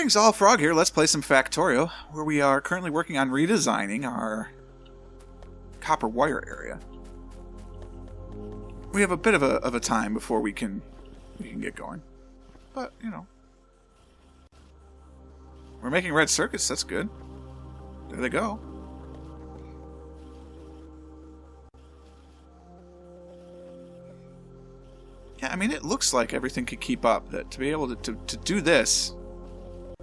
Greetings, all Frog here. Let's play some Factorio, where we are currently working on redesigning our copper wire area. We have a bit of a time before we can get going, but you know, we're making red circuits. That's good. There they go. Yeah, I mean, it looks like everything could keep up. That to be able to do this,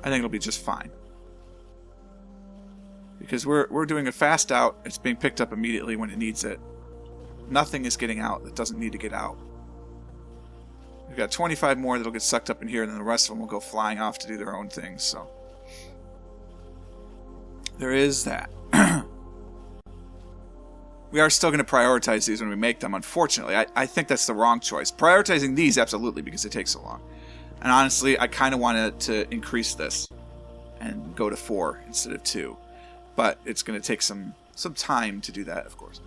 I think it'll be just fine. Because we're doing a fast out. It's being picked up immediately when it needs it. Nothing is getting out that doesn't need to get out. We've got 25 more that'll get sucked up in here, and then the rest of them will go flying off to do their own things. So there is that. We are still going to prioritize these when we make them, unfortunately. I think that's the wrong choice. Prioritizing these, absolutely, because it takes so long. And honestly, I kind of wanted to increase this and go to 4 instead of 2. But it's going to take some time to do that, of course.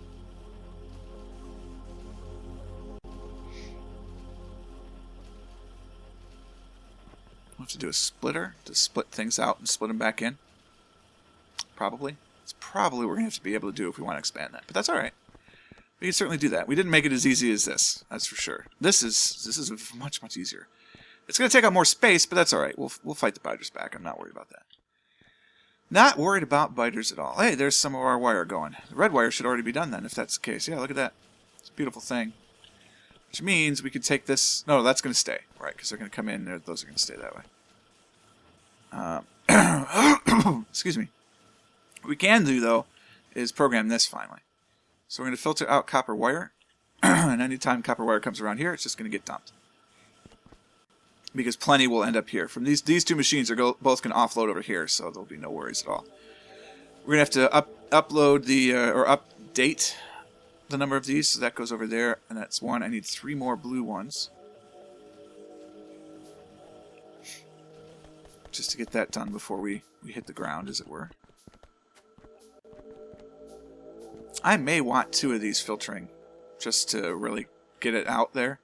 We'll have to do a splitter to split things out and split them back in. Probably. It's probably what we're going to have to be able to do if we want to expand that. But that's alright. We can certainly do that. We didn't make it as easy as this. That's for sure. This is much, much easier. It's going to take up more space, but that's alright. We'll fight the biters back. I'm not worried about that. Not worried about biters at all. Hey, there's some of our wire going. The red wire should already be done then, if that's the case. Yeah, look at that. It's a beautiful thing. Which means we could take this... No, that's going to stay. Right, because they're going to come in. Those are going to stay that way. Excuse me. What we can do, though, is program this finally. So we're going to filter out copper wire. And anytime copper wire comes around here, it's just going to get dumped. Because plenty will end up here. From these two machines are both going to offload over here, so there'll be no worries at all. We're going to have to upload the or update the number of these, so that goes over there, and that's 1. I need 3 more blue ones, just to get that done before we hit the ground, as it were. I may want 2 of these filtering, just to really get it out there.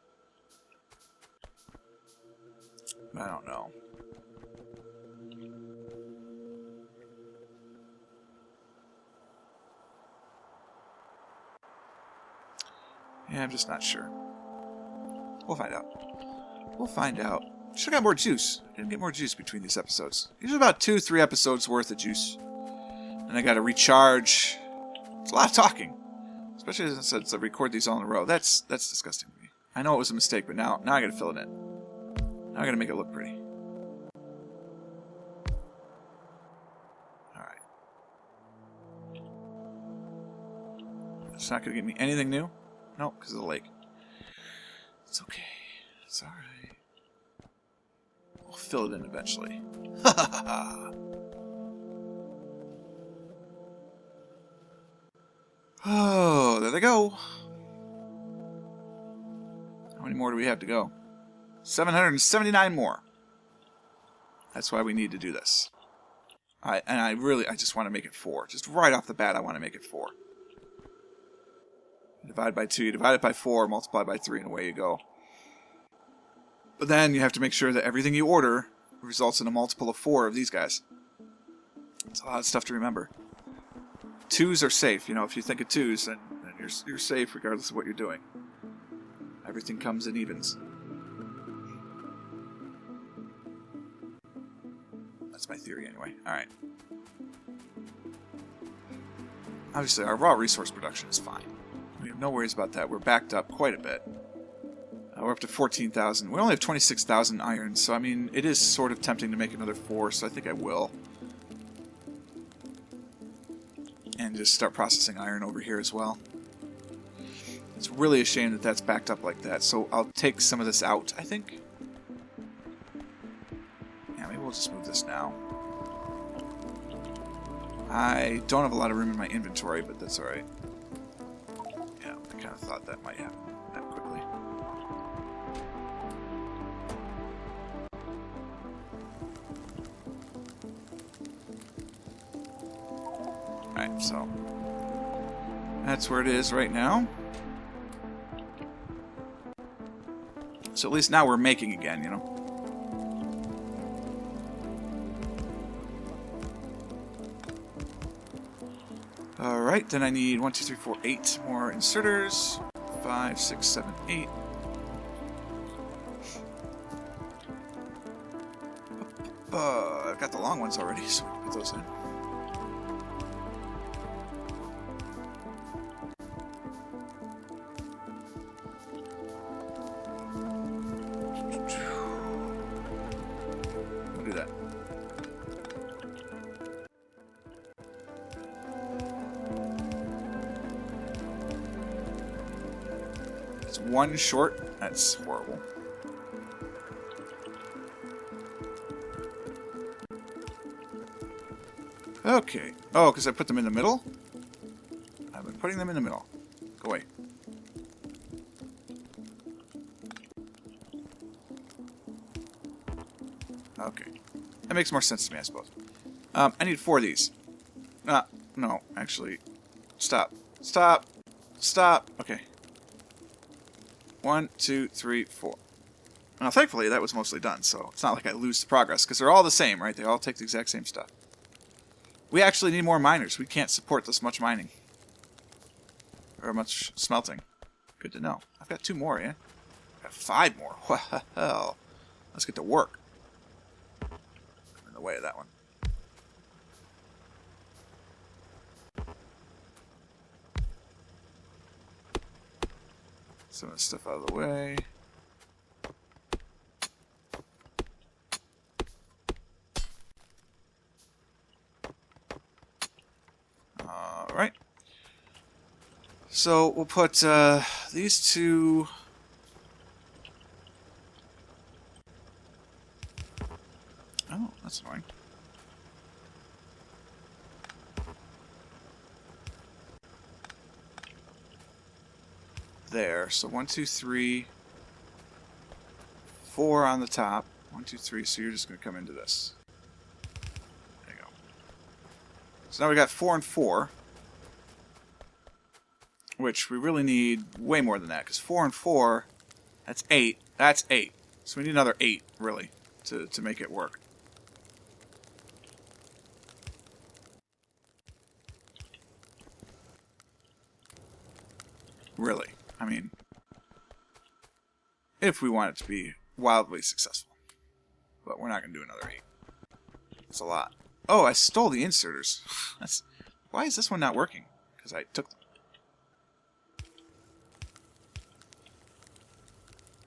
I don't know. Yeah, I'm just not sure. We'll find out. We'll find out. Should have got more juice. I didn't get more juice between these episodes. Usually about 2-3 episodes worth of juice. And I gotta recharge. It's a lot of talking. Especially since I record these all in a row. That's disgusting to me. I know it was a mistake, but now I gotta fill it in. Now I gotta make it look pretty. Alright. It's not gonna get me anything new? No, because of the lake. It's okay. It's alright. We'll fill it in eventually. Ha ha ha ha! Oh, there they go. How many more do we have to go? 779 more. That's why we need to do this. I just want to make it 4. Just right off the bat, I want to make it 4. Divide by 2, you divide it by 4, multiply by 3, and away you go. But then you have to make sure that everything you order results in a multiple of 4 of these guys. It's a lot of stuff to remember. 2s are safe. You know, if you think of 2s, then you're safe regardless of what you're doing. Everything comes in evens. That's my theory anyway. Alright. Obviously, our raw resource production is fine. We have no worries about that. We're backed up quite a bit. We're up to 14,000. We only have 26,000 iron, so I mean, it is sort of tempting to make another 4, so I think I will. And just start processing iron over here as well. It's really a shame that that's backed up like that, so I'll take some of this out, I think. Yeah, maybe we'll just move this now. I don't have a lot of room in my inventory, but that's alright. Yeah, I kind of thought that might happen that quickly. Alright, so that's where it is right now. So at least now we're making again, you know. Alright, then I need 1, 2, 3, 4, 8 more inserters. 5, 6, 7, 8. I've got the long ones already, so we can put those in. We'll do that. It's one short. That's horrible. Okay. Oh, because I put them in the middle? I've been putting them in the middle. Go away. Okay. That makes more sense to me, I suppose. I need 4 of these. No, actually. Stop. Stop. Stop. Okay. 1, 2, 3, 4. Now, thankfully, that was mostly done, so it's not like I lose the progress, because they're all the same, right? They all take the exact same stuff. We actually need more miners. We can't support this much mining. Or much smelting. Good to know. I've got 2 more, yeah? I've got 5 more. Well, let's get to work. I'm in the way of that one. Some of this stuff out of the way. Alright. So we'll put these 2... Oh, that's annoying. There. So 1, 2, 3, 4 on the top. 1, 2, 3. So you're just going to come into this. There you go. So now we got 4 and 4, which we really need way more than that, because 4 and 4, that's 8. That's 8. So we need another 8, really, to make it work. Really. I mean, if we want it to be wildly successful. But we're not going to do another 8. That's a lot. Oh, I stole the inserters. Why is this one not working? Because I took them.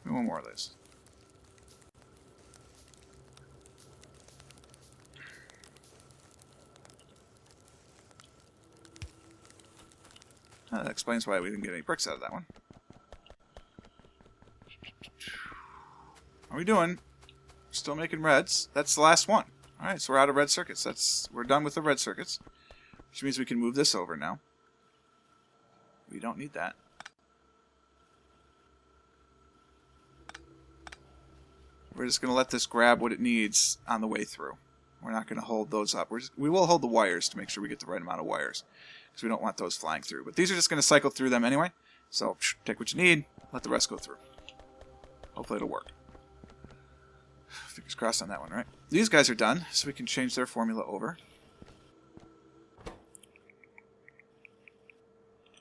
Give me 1 more of those. That explains why we didn't get any bricks out of that one. How are we doing? Still making reds. That's the last one. Alright, so we're out of red circuits. We're done with the red circuits. Which means we can move this over now. We don't need that. We're just going to let this grab what it needs on the way through. We're not going to hold those up. We will hold the wires to make sure we get the right amount of wires. Because we don't want those flying through. But these are just going to cycle through them anyway. So, take what you need, let the rest go through. Hopefully it'll work. Fingers crossed on that one, right? These guys are done, so we can change their formula over.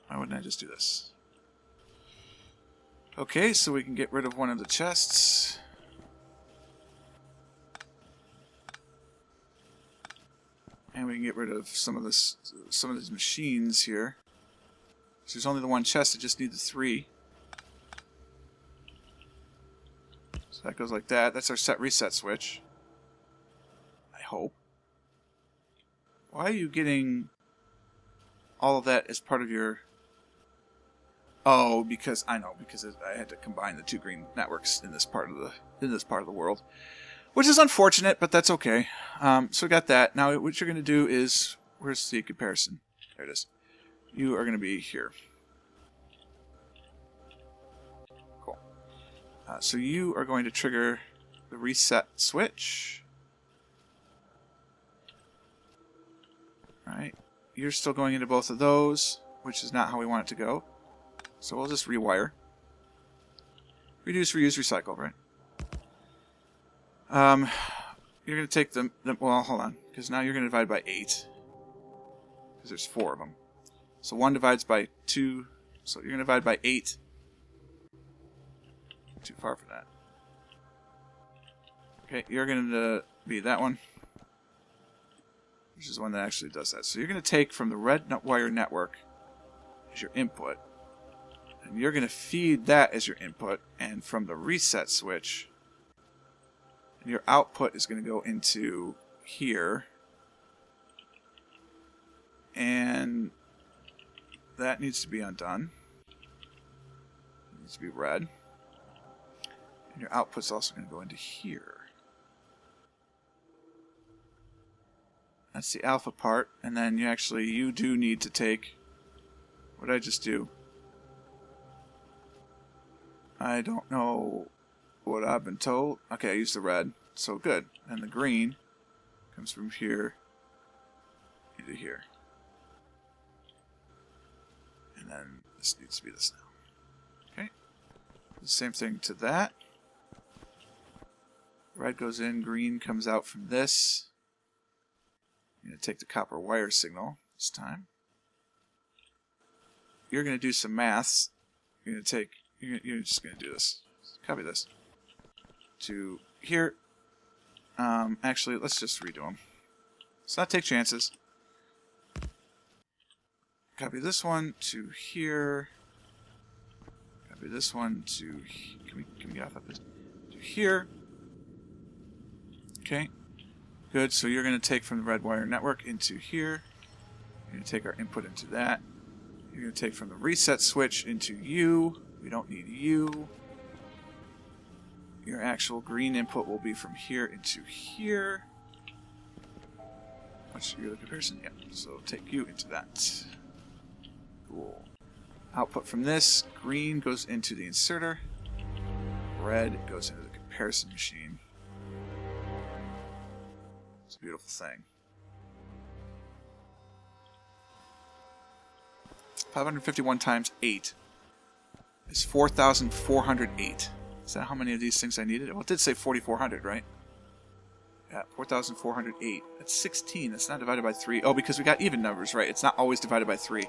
Why wouldn't I just do this? Okay, so we can get rid of one of the chests. And we can get rid of some of these machines here. So there's only the 1 chest, it just needs the 3. So that goes like that. That's our set reset switch. I hope. Why are you getting all of that as part of your... Oh, because I know, because I had to combine the 2 green networks in this part of the world. Which is unfortunate, but that's okay. So we got that. Now what you're going to do is... Where's the comparison? There it is. You are going to be here. Cool. So you are going to trigger the reset switch. Alright. You're still going into both of those, which is not how we want it to go. So we'll just rewire. Reduce, reuse, recycle, right? You're going to take them... Well, hold on. Because now you're going to divide by 8. Because there's 4 of them. So 1 divides by 2. So you're going to divide by 8. Too far for that. Okay, you're going to be that one, which is the one that actually does that. So you're going to take from the red wire network as your input, and you're going to feed that as your input, and from the reset switch, your output is going to go into here, and that needs to be undone. It needs to be red. And your output's also going to go into here. That's the alpha part, and then you do need to take, what did I just do? I don't know what I've been told. Okay, I used the red, so good. And the green comes from here into here. And then this needs to be this now. Okay, the same thing to that. Red goes in, green comes out from this. I'm going to take the copper wire signal this time. You're going to do some maths. You're just going to do this. Copy this to here. Actually, let's just redo them. Let's not take chances. Copy this one to here. Copy this one to. Can we get off of this? To here. Okay. Good, so you're going to take from the red wire network into here. You're going to take our input into that. You're going to take from the reset switch into U. We don't need U. Your actual green input will be from here into here. What's your comparison? Yep, so take U into that. Cool. Output from this, green goes into the inserter. Red goes into the comparison machine. It's a beautiful thing. 551 times 8 is 4,408. Is that how many of these things I needed? Well, it did say 4,400, right? Yeah, 4,408. That's 16. That's not divided by 3. Oh, because we got even numbers, right? It's not always divided by 3.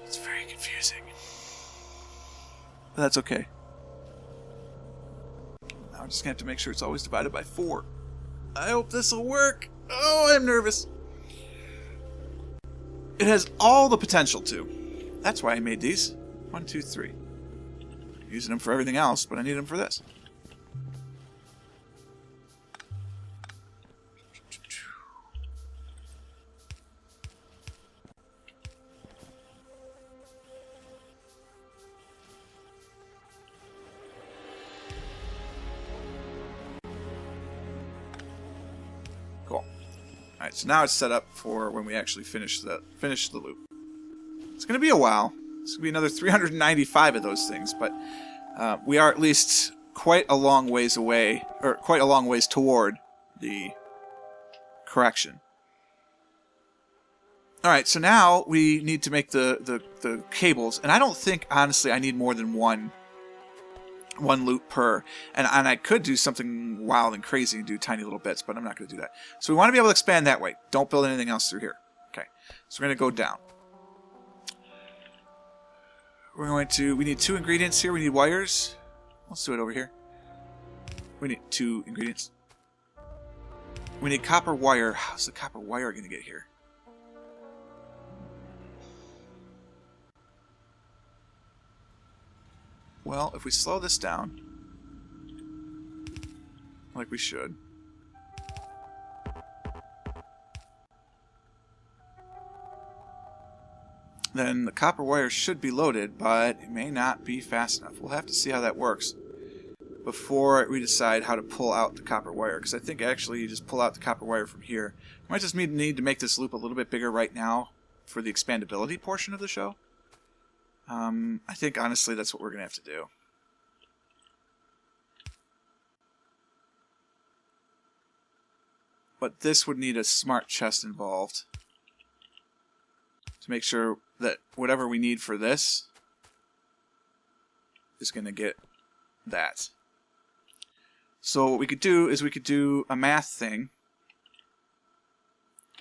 It's very confusing. But that's okay. Now I'm just going to have to make sure it's always divided by 4. I hope this will work. Oh, I'm nervous. It has all the potential to. That's why I made these. 1, 2, 3. I'm using them for everything else, but I need them for this. Cool. Alright, so now it's set up for when we actually finish the loop. It's going to be a while. It's going to be another 395 of those things, but we are at least quite a long ways away, or quite a long ways toward the correction. Alright, so now we need to make the cables, and I don't think, honestly, I need more than one loop per, and I could do something wild and crazy and do tiny little bits, but I'm not going to do that. So we want to be able to expand that way. Don't build anything else through here. Okay, so we're going to go down. We need 2 ingredients here. We need wires. Let's do it over here. We need 2 ingredients. We need copper wire. How's the copper wire going to get here? Well, if we slow this down, like we should, then the copper wire should be loaded, but it may not be fast enough. We'll have to see how that works before we decide how to pull out the copper wire, because I think actually you just pull out the copper wire from here. We might just need to make this loop a little bit bigger right now for the expandability portion of the show. I think, honestly, that's what we're going to have to do. But this would need a smart chest involved to make sure that whatever we need for this is going to get that. So what we could do is we could do a math thing.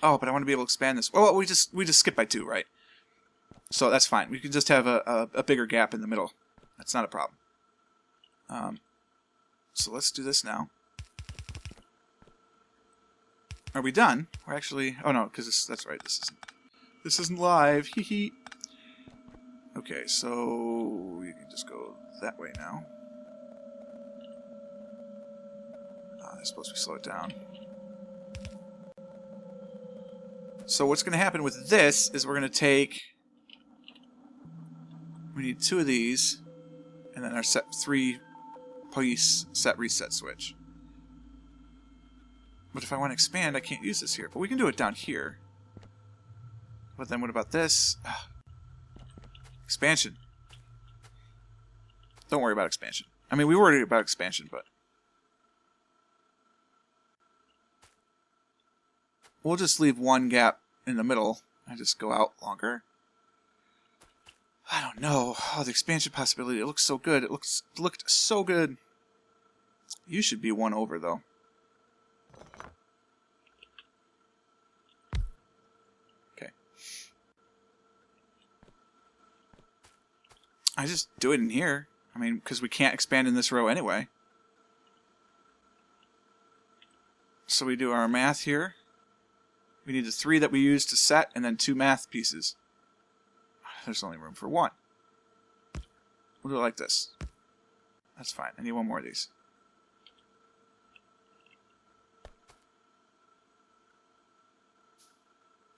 Oh, but I want to be able to expand this. Well, we just skip by 2, right? So that's fine. We can just have a bigger gap in the middle. That's not a problem. So let's do this now. Are we done? We're actually... Oh no, because that's right. This isn't live. Hee hee. Okay, so we can just go that way now. I suppose we slow it down. So what's going to happen with this is we're going to take... We need 2 of these, and then our 3-piece set reset switch. But if I want to expand, I can't use this here. But we can do it down here. But then what about this? Expansion. Don't worry about expansion. I mean, we worried about expansion, but... We'll just leave one gap in the middle and just go out longer. I don't know. Oh, the expansion possibility. It looks so good. It looked so good. You should be 1 over, though. Okay. I just do it in here. I mean, because we can't expand in this row anyway. So we do our math here. We need the 3 that we used to set, and then 2 math pieces. There's only room for 1. We'll do it like this. That's fine. I need 1 more of these.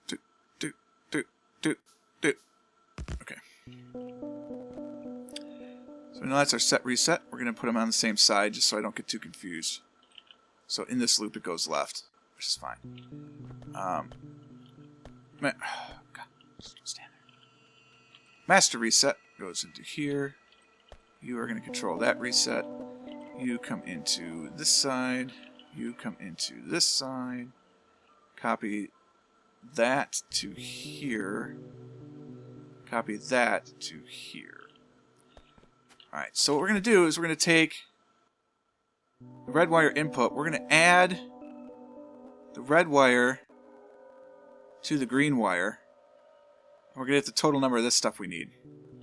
Do. Okay. So now that's our set reset. We're going to put them on the same side just so I don't get too confused. So in this loop it goes left, which is fine. God, just stand there. Master reset goes into here. You are going to control that reset. You come into this side. You come into this side. Copy that to here. Copy that to here. Alright, so what we're going to do is we're going to take the red wire input. We're going to add the red wire to the green wire. We're going to get the total number of this stuff we need.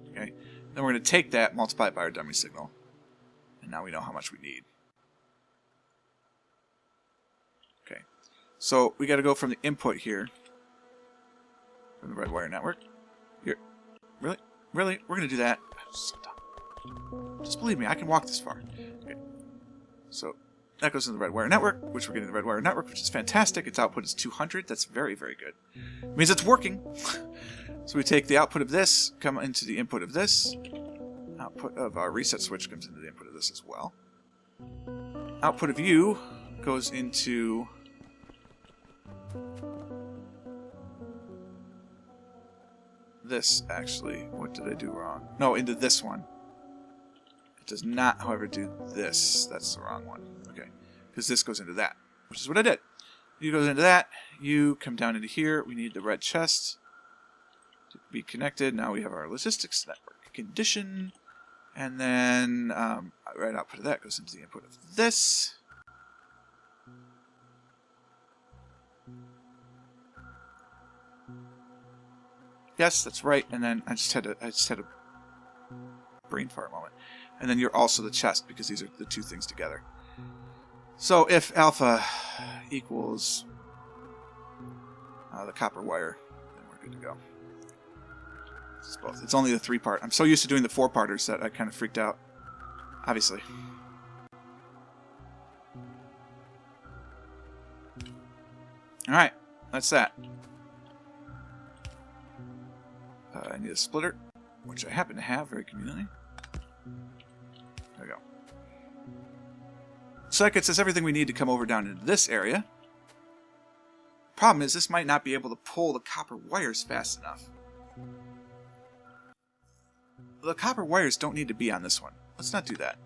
Okay. Then we're going to take that, multiply it by our dummy signal. And now we know how much we need. Okay. So we got to go from the input here. From the red wire network. Here. Really? Really? We're going to do that? I'm so dumb. Just believe me, I can walk this far. Okay. So that goes into the red wire network, which we're getting the red wire network, which is fantastic. Its output is 200. That's very, very good. It means it's working. So we take the output of this, come into the input of this. Output of our reset switch comes into the input of this as well. Output of U goes into this, actually. What did I do wrong? No, into this one. It does not, however, do this. That's the wrong one. Okay. Because this goes into that, which is what I did. U goes into that. U come down into here. We need the red chest to be connected. Now we have our logistics network condition. And then right output of that goes into the input of this. Yes, that's right. And then I just had a brain fart moment. And then you're also the chest, because these are the two things together. So if alpha equals the copper wire, then we're good to go. It's both. It's only the 3-part. I'm so used to doing the 4-parters that I kind of freaked out. Obviously. Alright, that's that. I need a splitter, which I happen to have very conveniently. There we go. So that gets us everything we need to come over down into this area. Problem is, this might not be able to pull the copper wires fast enough. The copper wires don't need to be on this one. Let's not do that.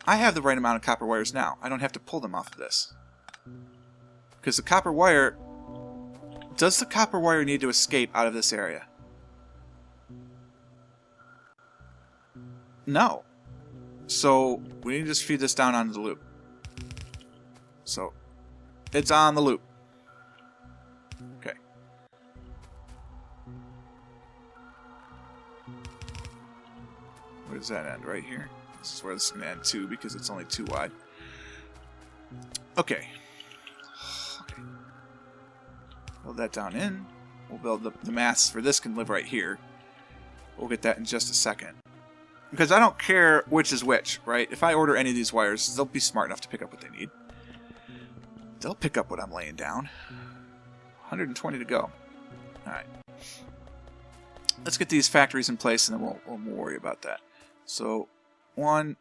I have the right amount of copper wires now. I don't have to pull them off of this. Because the copper wire... Does the copper wire need to escape out of this area? No. So, we need to just feed this down onto the loop. So, it's on the loop. Okay. Where does that end? Right here? This is where this is going to end too, because it's only 2 wide. Okay. Build that down in. We'll build the masts for this can live right here. We'll get that in just a second. Because I don't care which is which, right? If I order any of these wires, they'll be smart enough to pick up what they need. They'll pick up what I'm laying down. 120 to go. Alright. Let's get these factories in place and then we'll worry about that. So, 1,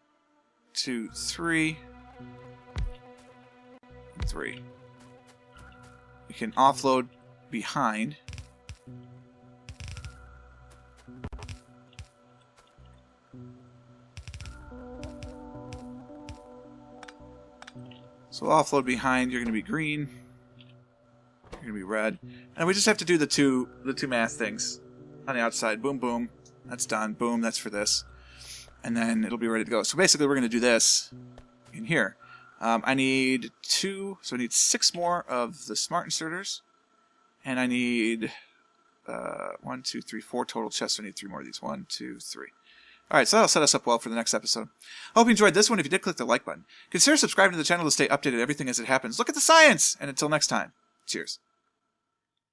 2, 3. 3. We can offload behind. So we'll offload behind. You're going to be green. You're going to be red. And we just have to do the two math things on the outside. Boom, boom. That's done. Boom, that's for this. And then it'll be ready to go. So basically we're going to do this in here. I need 2, so I need 6 more of the smart inserters. And I need 1, 2, 3, 4 total chests. So I need 3 more of these. 1, 2, 3. Alright, so that'll set us up well for the next episode. I hope you enjoyed this one. If you did, click the like button. Consider subscribing to the channel to stay updated on everything as it happens. Look at the science! And until next time, cheers.